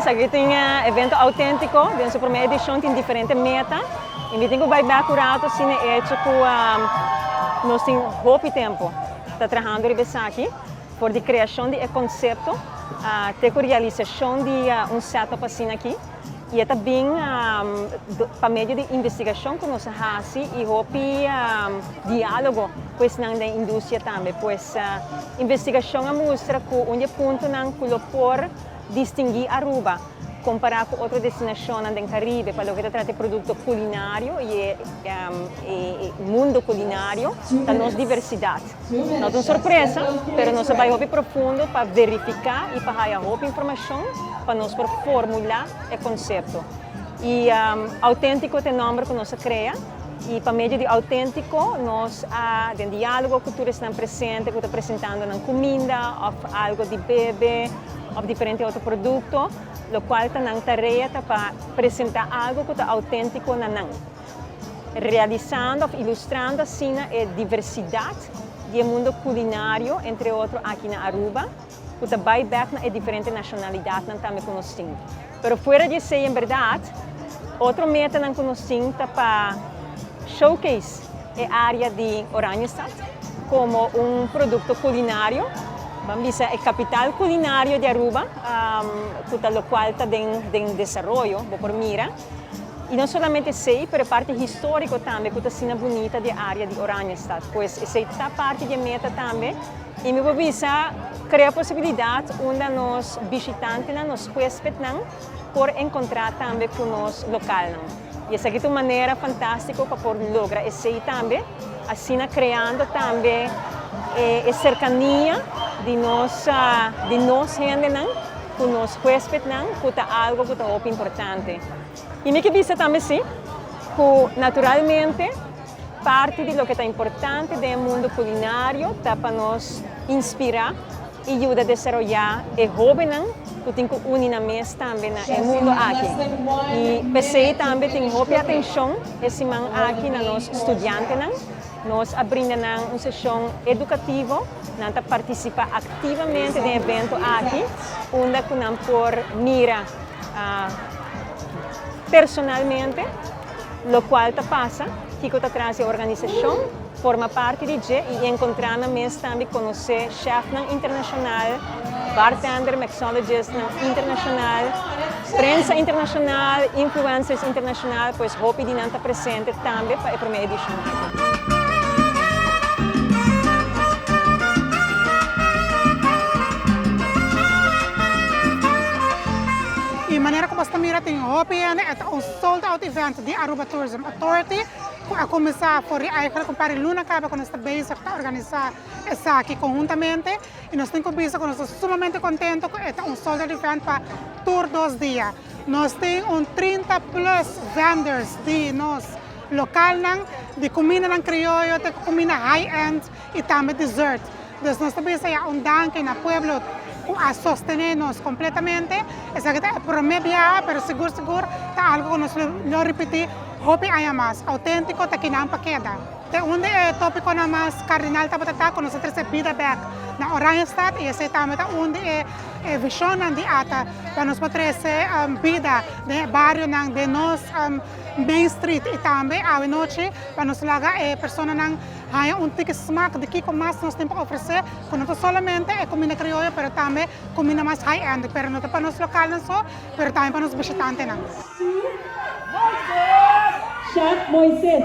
aqui tem evento autêntico, dentro da primeira edição tem diferente meta. E tenho vai bem curado assim é tipo nós tem pouco tempo, está trabalhando aqui por a criação de conceito, até a realização de setup assim aqui. E também para meio de investigação que nós fazemos e diálogo com a indústria também, pois investigação mostra que um ponto não por distinguir Aruba comparado com outra destinação no Caribe para o que trata de produto culinário e mundo culinário da nossa diversidade. Não é uma surpresa, mas nós vamos profundo para verificar e para dar informação para nós formular o conceito. E autêntico é o nome que nós criamos. E para meio de autêntico, nós temos diálogo, cultura está presente, que está apresentando na comida, ou algo de bebê, ou diferente outro produto, o qual está na tarefa para apresentar algo que é autêntico na não. Realizando, ilustrando assim a diversidade do mundo culinário, entre outros aqui na Aruba, que vai back na diferente nacionalidade também que nós temos. Mas fora de ser em verdade, outra meta que nós temos para showcase a área de Oranjestad como produto culinário. Vamos a capital culinário de Aruba, o qual está em desenvolvimento, por mira. E não somente sei, mas parte histórica também, que está bonita da área de Oranjestad. Pois essa parte da meta também. E me visa criar a possibilidade onde os visitantes, os hóspedes, por encontrar também com os locais. E essa é uma maneira fantástica para lograr isso também, assim criando também a cercania de nós gente com os hóspedes, que é algo que é muito importante. E me visa também sim, que naturalmente parte de lo que é importante do mundo culinário está para nos inspirar e ajudar a desenvolver o jovem que tem que unir na mesa também no mundo aqui. E pensei também tem muita atenção esse man aqui na nos estudantes, nós abrimos uma sessão educativa, nós participar ativamente do evento aqui, onde nós por mira personalmente, o qual passa, que está traz a organização, forma parte de G e encontrar na mesa também conhecer chef internacional, bartender, mixologist internacional, prensa internacional, influencers internacional, pois hope de estar presente também para a primeira edição. De maneira como esta mira tem um sold out event de Aruba Tourism Authority, a começar por eigenlijk para Luna Cava, quando está bezig a organizar essa aqui conjuntamente, e nós temos que nós estamos sumamente contentos com este sold out event para tour 2 dias. Nós temos 30 plus vendors de nós local, de comida criollo, de comida high-end e também dessert. Então nós estamos a danke na pueblo a sostenernos completamente. Esa que é promediada, pero seguro está algo que nos lo repetir, hope haya más auténtico, te quinam pa queda. Te onde é tópico na mais cardinal tá com nós três vida back na Oranjestad e esse também tá onde é visão de ata para nós trazer vida de barrio de nós Main Street e também à noite para nos lagar pessoas não há tique smack de que mais nós temos para oferecer, não somente é comida criolla, mas também comida mais high-end, pero não para nós local não só, mas também para nós visitantes não. Chef Moises.